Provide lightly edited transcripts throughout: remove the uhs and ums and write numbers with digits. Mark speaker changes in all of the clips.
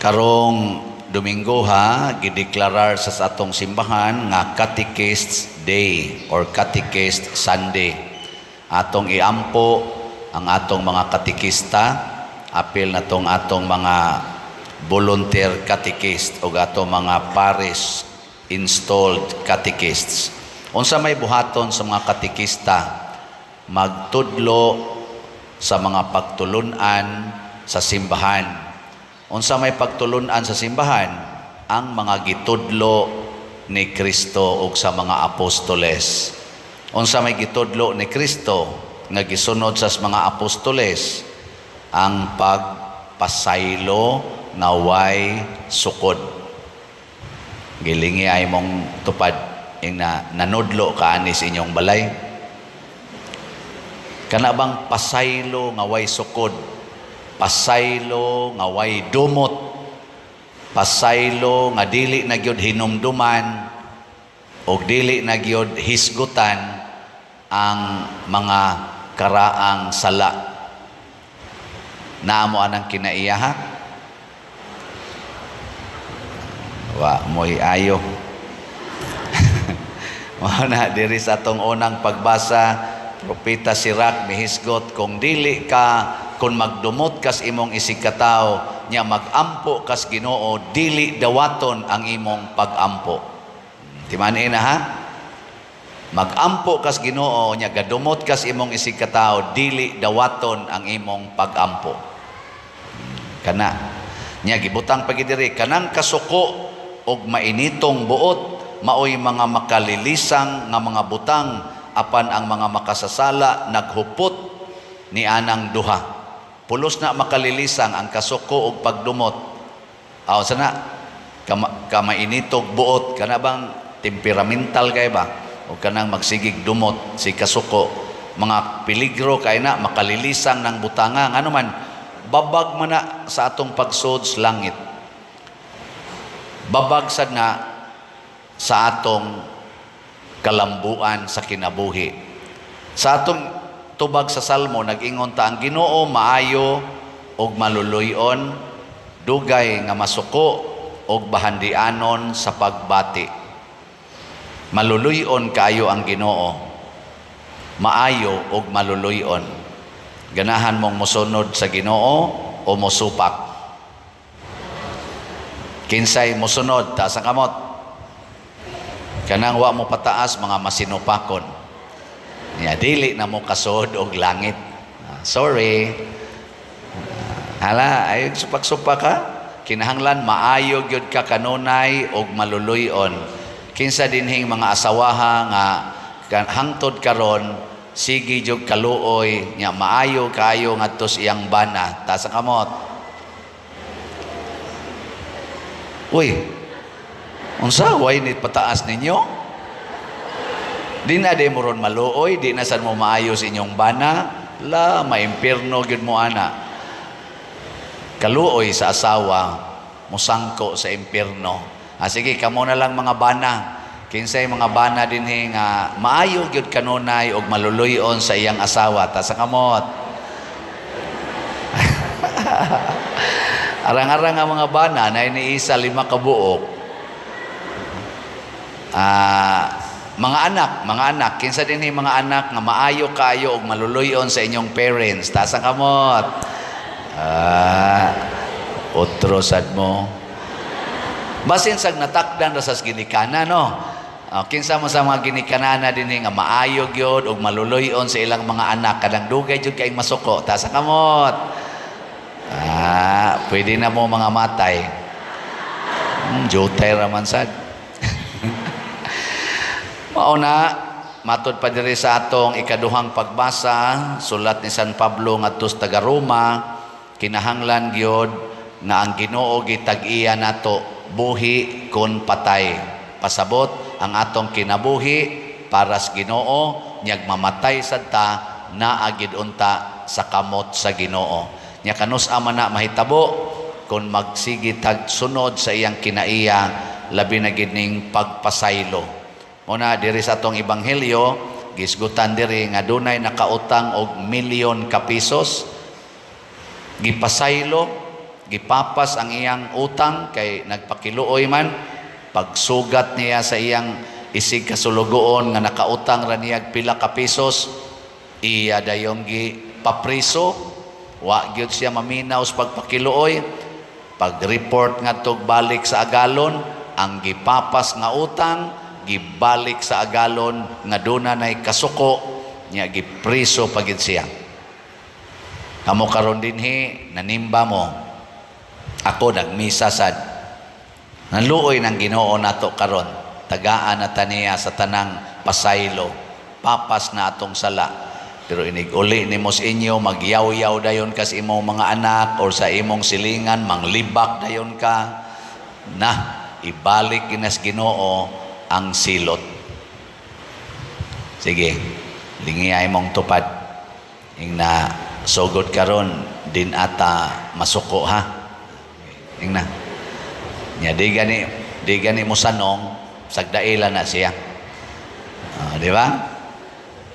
Speaker 1: Karong Domingo gideklarar sa atong simbahan nga Catechist Day or Catechist Sunday. Atong iampo ang atong mga katikista, apil na tong atong mga volunteer catechist o atong mga parish installed catechists. Unsa may buhaton sa mga katikista, magtudlo sa mga pagtulunan sa simbahan. Unsa may pagtulunan sa simbahan, ang mga gitudlo ni Kristo ug sa mga apostoles. Unsa may gitudlo ni Kristo nga gisunod sa mga apostoles, ang pagpasaylo nga way sukod. Gilingi ay mong tupad ing nanudlo kaanis inyong balay. Kana bang pasaylo nga way sukod? Pasaylo nga way dumot, pasaylo nga dili na gyud hinumduman o dili na gyud hisgutan ang mga karaang sala. Naamo anang kinaiyaha? Wa mo'y ayo. Mana diri sa atong unang pagbasa, Propeta Sirach mihisgot, kung dili ka, kung magdumot kas imong isigkatao, nya magampo kas Ginoo, dili dawaton ang imong pagampo. Timanin na ha? Magampo kas Ginoo, nya gadumot kas imong isigkatao, dili dawaton ang imong pagampo. Kana nya gibutang pagidiri, kanang kasuko og mainitong buot, maoy mga makalilisang nga mga butang, apan ang mga makasasala naghupot ni anang duha. Pulos na makalilisang ang kasuko ug pagdumot. Aw sana kamainitog buot, kana bang temperamental kay ba o kanang magsigig dumot si kasuko, mga peligro kay na makalilisang ng butanga, ano man babag man na sa atong pagsud sa langit, babag sad na sa atong kalambuan sa kinabuhi. Sa atong tubag sa Salmo, nag-ingon ta, ang Ginoo maayo og maluluyon, dugay nga masuko og bahandianon sa pagbati. Maluluyon kaayo ang Ginoo, maayo og maluluyon. Ganahan mong mosunod sa Ginoo o mosupak? Kinsay mosunod ta sa kamot? Kanang wa mo pataas, mga masinupakon. Dili na mo kasod og langit. Sorry. Hala, ay supak-supak ka. Kinahanglan maayo gyud ka kanunay og maluluyon. Kinsa dinhing mga asawaha nga hangtod karon, sige jud kaluoy nya maayo kayo ngadto sa iyang bana. Ta sa kamot. Uy, unsa way ni pataas ninyo? Di na de mo ron maluoy, di na sad mo maayos inyong bana, la maimpierno gyud mo ana. Kaluoy sa asawa, musangko sa impierno. Sige, kamo na lang mga bana. Kinsay mga bana dinhi nga maayo gyud kanunay og maluluyon sa iyang asawa, ta sa kamot. Arang-arang nga mga bana na iniisa 5 ka buok. Mga anak, kinsa dinhi mga anak nga maayo kayo og maluluyon sa inyong parents, ta sa kamot. Otro sad mo. Basin sag natakdan ra sa ginikana, no? Kinsa mo sa mga ginikanana dinhi nga maayo gyud og maluluyon sa ilang mga anak, kadang dugay jud kay masuko, ta sa kamot. Pwede na mo mga matay. Jotay raman sad. Mauna, matud pa diri sa atong ikaduhang pagbasa, sulat ni San Pablo ngadto sa taga Roma, kinahanglan gyud nga ang Ginoo gitag-iya nato buhi kun patay. Pasabot ang atong kinabuhi para sa Ginoo, nyag mamatay sad ta naagid unta sa kamot sa Ginoo. Nya kanus-a man na mahitabo kun magsigi tag sunod sa iyang kinaiya, labi na gid ning pagpasaylo. Muna diri sa atong ebanghelyo, gisgutan diri nga dunay nakautang og milyon ka pisos, gipasaylo gipapas ang iyang utang kay nagpakiluoy man, pagsugat niya sa iyang isig kasulugoon nga nakautang ra niya pila ka pisos, iya dayon gi papriso, wa gyud siya maminaw sa pagpakiluoy. Pag-report nga tog balik sa agalon, ang gipapas nga utang gibalik sa agalon nga dunay kasuko niya, gipriso pagid siya. Kamo karon dinhi nanimba mo, ako nagmisa sad, naluoy ng Ginoo nato karon, tagaan na taniya sa tanang pasaylo, papas na atong sala. Pero inig-uli ni mo sa inyo, magyaw-yaw dayon ka sa imong mga anak or sa imong silingan, manglibak dayon ka, na ibalik ginas Ginoo ang silot. Sige, lingiyay mong tupad. Ing na sugod karon din ata masuko ha. Ing na. Nya di gani mo sanong sagdaila na siya. Di ba?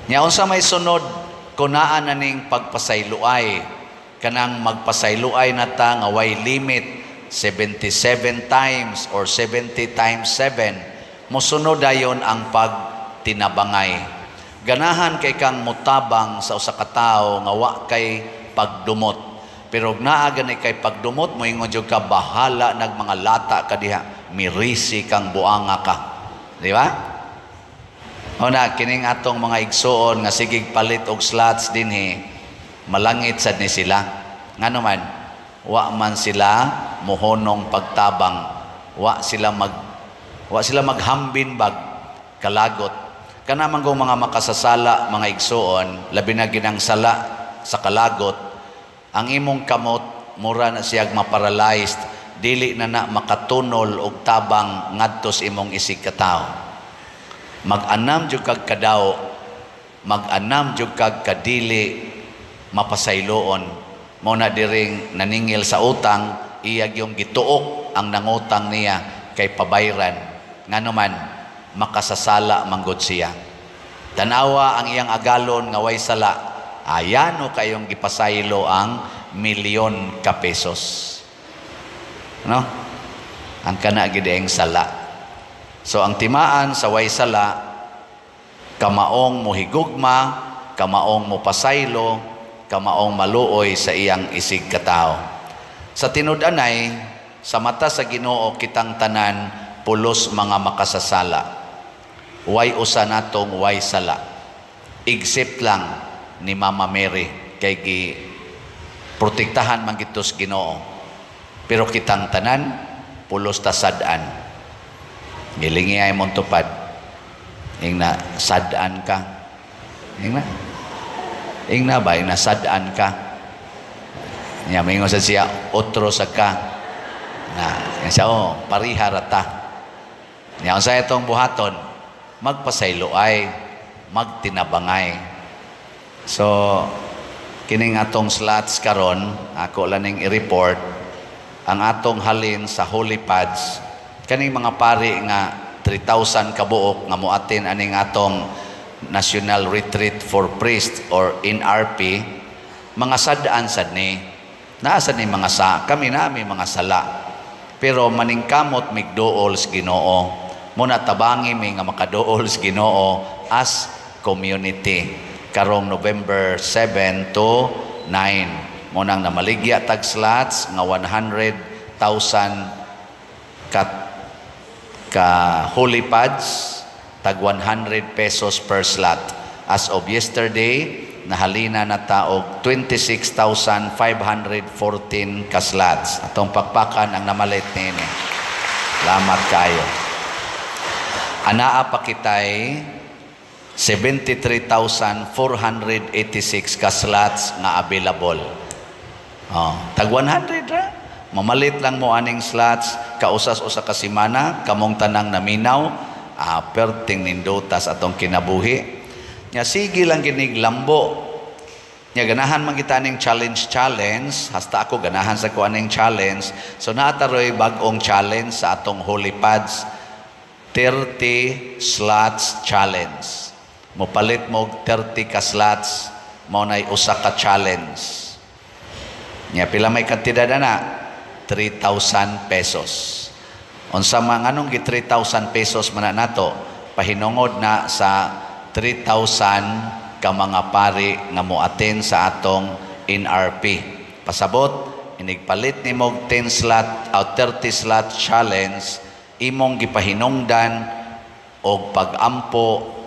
Speaker 1: Nya unsa may sunod kunaan na ning pagpasayloay, kanang magpasayloay na ta nga way limit 77 times or 70 times 7, mosunod dayon ang pagtinabangay. Ganahan kay kang mutabang sa usa ka tawo nga wa kay pagdumot, pero naa gani kay pagdumot mo ingon jud ka bahala nag mga lata ka diha, mirisi kang buanga ka, di ba? Una, kining atong mga igsoon nga sigig palit og slots dinhi, malangit sad ni sila. Ngano man, wa man sila mohonong pagtabang, wa sila maghambin bag kalagot. Kana man gong mga makasasala, mga igsoon, labi na ginang sala sa kalagot, ang imong kamot mura na siyag maparalyzed, dili na makatunol og tabang ngadto sa imong isig ka tawo. Mag-anam jud kag kadaw, mag-anam jud kag kadili mapasayloon, mao na diring naningil sa utang, iyag yung gituok ang nangutang niya kay pabayran, ngano man makasasala manggod siya. Tanawa ang iyang agalon nga way sala, ayano kayong gipasaylo ang milyon ka pesos, no? Ang kana gid ang sala. So ang timaan sa way sala, kamaong mohigugma, kamaong mopasaylo, kamaong maluoy sa iyang isig katao. Sa tinud-anay, sa mata sa Ginoo kitang tanan pulos mga makasasala. Way usa natong way sala. Except lang ni Mama Mary kay gi protektahan man gitos Ginoo. Pero kitang tanan pulos ta sad-an. Gilingi ay mong tupad. Ing na sad-an ka. Ing na ba? Ing na sad-an ka. Niya, mingon sa siya, otro sa ka. Na, yan siya, pariharata. Niya, kung sa itong buhaton, magpasaylo ay, magtinabangay. So, kining atong slots karon, ako lang ning i-report, ang atong halin sa Holy Pads, kaning mga pari nga 3,000 kabuok nga muatin aning atong National Retreat for Priest or NRP, mga sadaan sad ni. Naasad ni mga kami nami mga sala. Pero maningkamot migdool sa Ginoo. Muna tabangi mi nga makadool sa Ginoo as community. Karong November 7 to 9. Munang namaligya tag slots nga 100,000 ka Holy Pads, tag 100 pesos per slot. As of yesterday, nahalina na taog 26,514 ka slots. Atong pakpakan ang namalit nini. Salamat kayo. Anaa pa kitay 73,486 ka slots nga available. Tag 100 ra. Mamalit lang mo aning slots, kausas-usa ka simana, kamong tanang naminaw, perting nindotas atong kinabuhi. Nya sige lang ginig lambo. Nya ganahan man kita ning challenge, hasta ako ganahan sa ko aning challenge. So naataroy bag-ong challenge sa atong Holy Pads, 30 slots challenge. Mopalit mo 30 ka slots, mao nay usa ka challenge. Nya pila may kantidad na? 3,000 pesos. Unsa man anong gi 3,000 pesos man nato, pahinungod na sa 3,000 ka mga pari nga moaten sa atong NRP. Pasabot, inigpalit ni mog 10 slot o 30 slot challenge, imong gipahinungdan og pag-ampo,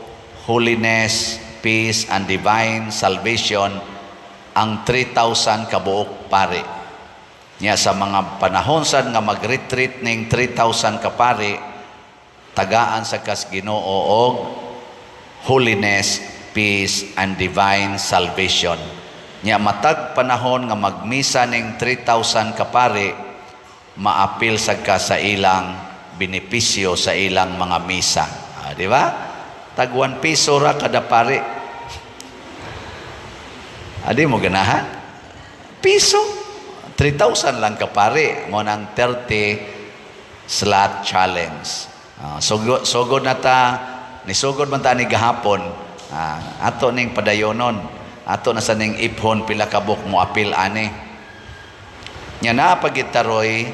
Speaker 1: holiness, peace, and divine salvation ang 3,000 kabuok pari. Nya sa mga panahon sad nga mag-retreat ning 3,000 ka pari, tagaan sa kas Ginoo og holiness, peace, and divine salvation. Nya matag panahon nga magmisa ning 3,000 ka pari, maapil sa ka sa ilang benepisyo sa ilang mga misa. Di ba? Tag 1 piso ra kada pari. Adi mo ganahan? Piso. 3,000 lang ka pari mo ng 30 slot challenge. Sugod na ta, nisugod man ta ni gahapon, ato ning padayonon, ato na sa ning iphon pila ka book mo apil ani. Nya na pagitaroy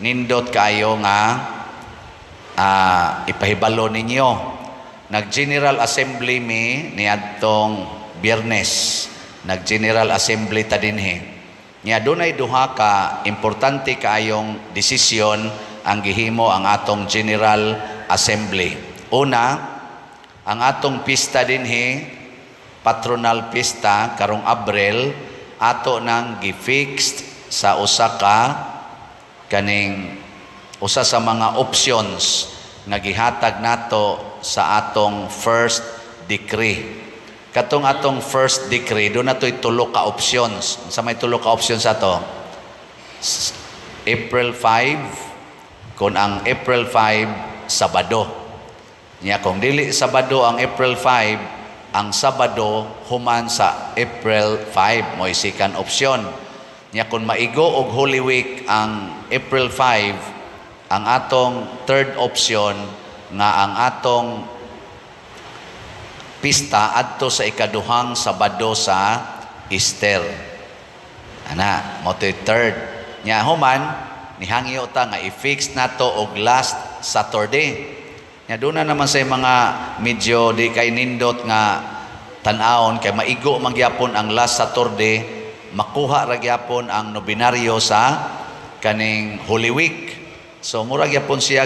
Speaker 1: nindot kayo nga ipahibalo ninyo. Nag-General Assembly mi ni adtong Biyernes. Nag-General Assembly ta dinhi. Nya dunay duha ka importante kaayong desisyon ang gihimo ang atong General Assembly. Una, ang atong pista dinhi, patronal pista karong Abril, ato nang gi-fixed sa usa sa mga options nga gihatag nato sa atong first decree. Katong atong first decree, doon nato'y tulo ka options. Sa may tulo ka options ato? April 5, kung ang April 5, Sabado. Nya kung dili Sabado ang April 5, ang Sabado human sa April 5, mo second option. Nya kung maigo og Holy Week ang April 5, ang atong third option nga ang atong pista adto sa ikaduhang Sabado sa Easter. Ana, mo third. Nya human nihangyo ta nga i-fix nato og last Saturday. Nya doon na naman sa mga medyo di kay nindot nga tan-awon kay maigo man gyapon ang last Saturday, makuha ra gyapon ang nobinaryo sa kaning Holy Week. So mura gyapon siya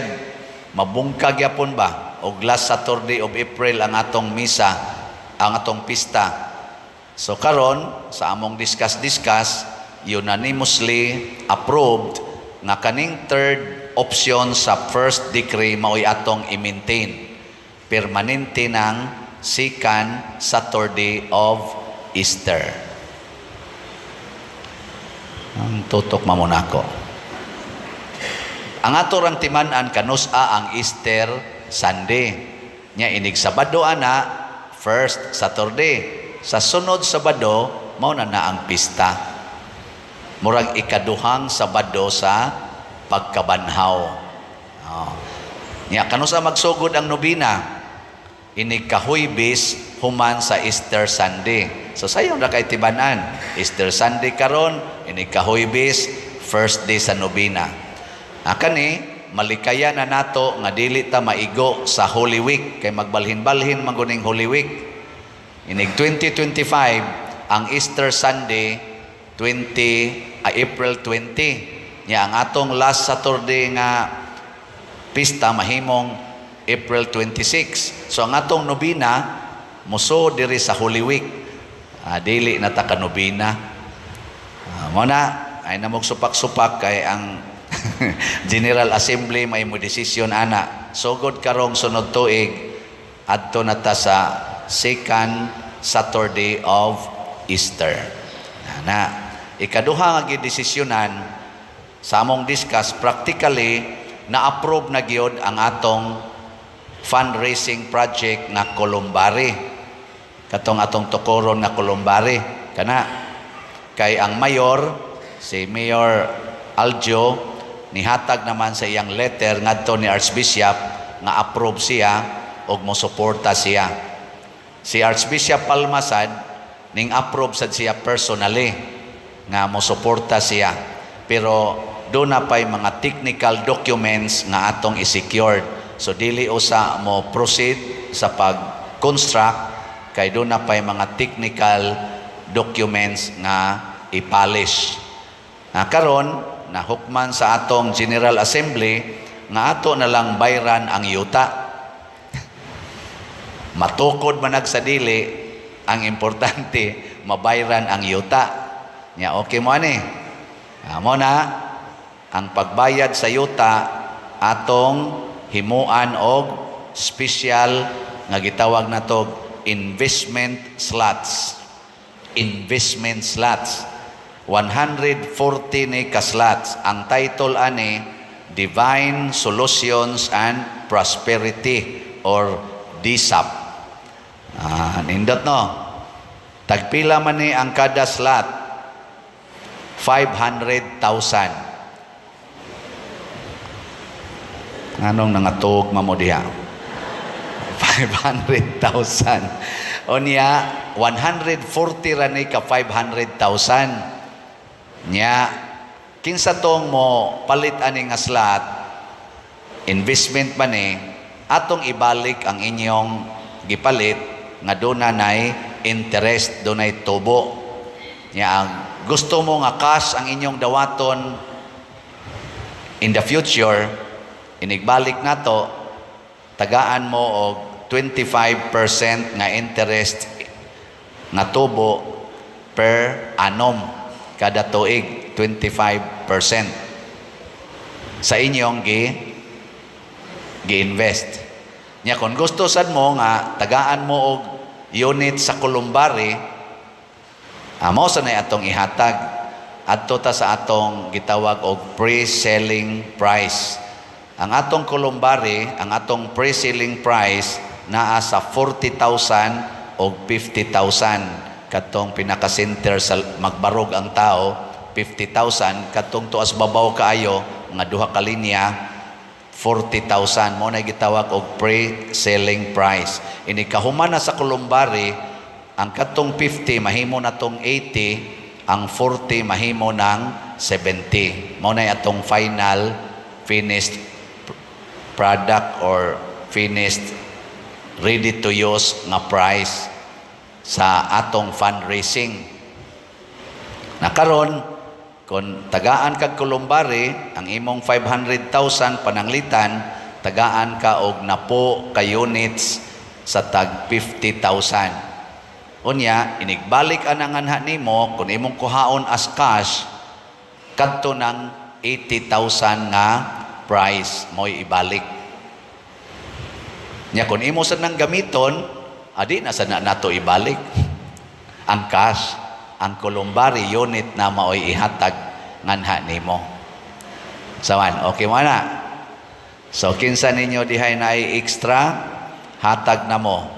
Speaker 1: mabungkag gyapon ba? Og last Saturday of April ang atong misa, ang atong pista. So karon sa among discuss unanimously approved nga kaning third option sa first decree mao'y atong i-maintain permanente ng second Saturday of Easter. Ang tutok mamunako. Ang ato rang timan-an kanusa ang Easter Sunday. Nya inig Sabado ana, first Saturday. Sa sunod Sabado, mao na ang pista. Murag ikaduhang Sabado sa pagkabanhaw. Nya kanusa magsugod ang nobina? Inig Kahuybis human sa Easter Sunday. So sayon ra kay tibanan. Easter Sunday karon, inig Kahuybis, first day sa nobina. Kani malikaya na nato nga dili ta maigo sa Holy Week kay magbalhin-balhin maguning Holy Week. Inig 2025 ang Easter Sunday April 20. Nya ang atong last Saturday nga pista mahimong April 26. So ang atong nobina muso diri sa Holy Week. Dili na ta ka nobina. Mo na ay namog supak-supak kay ang General Assembly may mo desisyon ana. Sugod karong sunod tuig adto na ta sa second Saturday of Easter. Na ikaduha nga gidesisyonan sa among discuss practically na-approve na gyud ang atong fundraising project nga Columbari. Katong atong tukoron nga Columbari kana kay ang mayor si Mayor Aljo nihatag naman sa iyang letter ngadto ni Archbishop nga approve siya og mosuporta siya. Si Archbishop Palmasad ning approve sad siya personally nga mosuporta siya. Pero doon na pa'y mga technical documents nga atong i-secured. So dili usa mo proceed sa pag-construct kay doon na pa'y mga technical documents nga i-polish. Karon nahukman sa atong General Assembly nga ato na lang bayran ang yuta. Matukod manag sa dili, ang importante mabayran ang yuta. Nya okay mo ani. Amo na ang pagbayad sa yuta atong himuan og special nga gitawag nato investment slots. Investment slots. 140 ni ka slots. Ang title ani Divine Solutions and Prosperity or DSAP. Nindot no. Tagpila man ni ang kada slot? 500,000. Anong nangatog mamodiha? 500,000. O niya, 140 rani ka 500,000. Niya, kinsa tong mo palit ani nga slot, investment man ni, atong ibalik ang inyong gipalit nga doon nay interest, doon ay tubo. Niya, ang gusto mo nga cash ang inyong dawaton in the future, inigbalik na to, tagaan mo og 25% nga interest nga tubo per annum kada tuig, 25% sa inyong gi-invest. Nya kung gusto sad mo nga tagaan mo og unit sa Columbari, amo sa nay atong ihatag adto ta sa atong gitawag og pre-selling price. Ang atong Columbari, ang atong pre-selling price naa sa 40,000 o 50,000. Katong pinaka-center sa magbarog ang tao, 50,000. Katong tuas babaw kaayo nga duha ka linya, 40,000 mo na gitawag og pre-selling price. Ini kahuman na sa Columbari, ang katong 50 mahimo na tong 80, ang 40 mahimo ng 70. Mo na atong final finished product or finished ready to use nga price sa atong fundraising. Nakaron kung tagaan kag Columbari, ang imong 500,000 pananglitan, tagaan ka og napo ka units sa tag 50,000. Unya, inigbalik anang anha nimo kung imong kuhaon as cash, kadto ng 80,000 nga price mo'y ibalik. Nya kung imo sad nang gamiton, adi na sad na nato ibalik ang cash. Ang Columbari unit na maoy ihatag nganha nimo. Saman, okay mo na. So kinsa ninyo dihay na ay extra hatag na mo.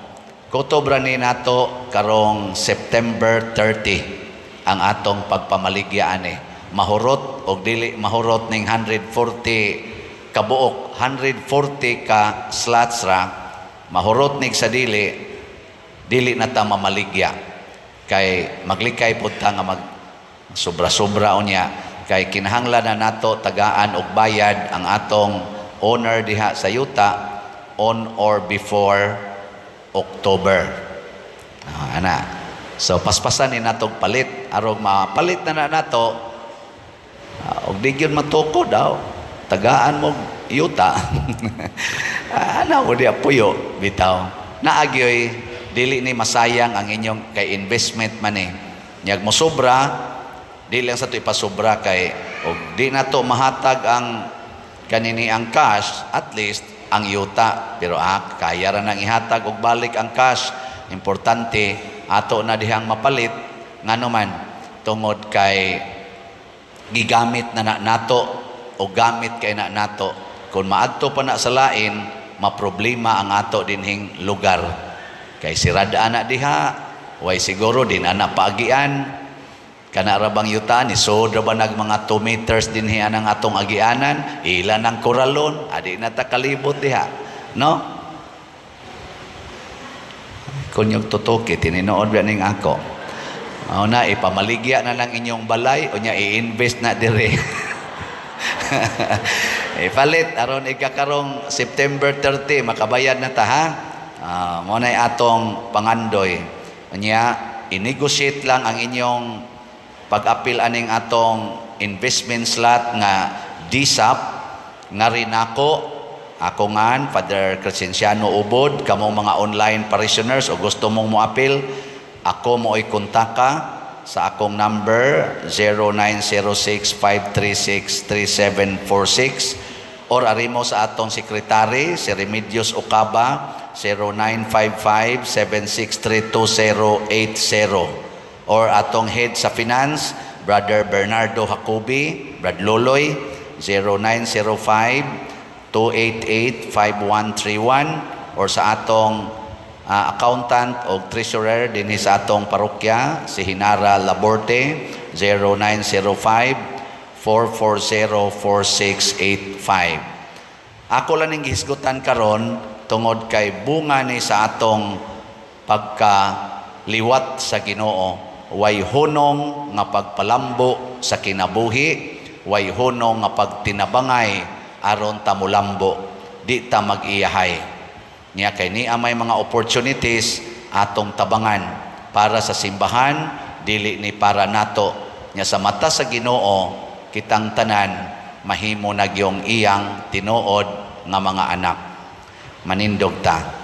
Speaker 1: Kutobra ni nato karong September 30 ang atong pagpamaligya ani. Mahurot og dili mahurot ning 140 ka buok, 140 ka slots ra. Mahurot nig sa dili na ta mamaligya. Kay maglikay pud ta nga mag sobra-sobra unya kay kinahanglan na nato tagaan og bayad ang atong owner diha sa yuta on or before October. Ana. So paspasan ni nato palit arog mapalit na nato og di gyud matuko daw tagaan mo yuta. Ana ko dia puyo bitaw. Naagyoy dili ni masayang ang inyong kay investment man eh. Nyag mo sobra, dili lang sa ito ipasobra kay og di na to mahatag ang kanini ang cash, at least ang yuta. Pero kaya ra nang ihatag og balik ang cash. Importante ato na dihang mapalit ngano man tungod kay gigamit na nato o gamit kay na nato. Kung maadto pa na sa lain, maproblema ang ato dinhing lugar. Kay sirada anak diha, way siguro din anak paagian. Kana ra bang yuta ni so ra ba nag mga 2 meters dinhi anang atong agianan, ilan ang koralon, adi na ta kalibot diha, no? Kun yung tutuki tininood ba ning ako. Mao na ipamaligya na lang inyong balay o nya i-invest na dire. Palit aron ikakarong September 30 makabayad na ta ha. Mo nay atong pangandoy. Unya i-negotiate lang ang inyong pag-apil aning atong investment slot nga DSAP nga rin ako ngan Father Crescenciano Ubod, kamo mga online parishioners o gusto mong mo-apil, ako mo i-kontaka sa akong number 0906-536-3746 or arimo sa atong sekretary si Remedios Ocaba 0955-763-2080 or atong head sa finance Brother Bernardo Jacobi, Brad Loloy 0905-288-5131 or sa atong accountant o treasurer dinhi sa atong parokya si Hinara Laborte 0905-440-4685. Ako lang ning gihisgutan karon tungod kay bunga ni sa atong pagkaliwat sa Ginoo, way hunong nga pagpalambo sa kinabuhi, way hunong nga pagtinabangay aron ta mulambo, di ta mag-iyahay. Niya kay niya may mga opportunities atong tabangan para sa simbahan, dili ni para nato. Niya sa mata sa Ginoo, kitang tanan mahimo na gyung iyang tinuod nga mga anak. Manindog ta.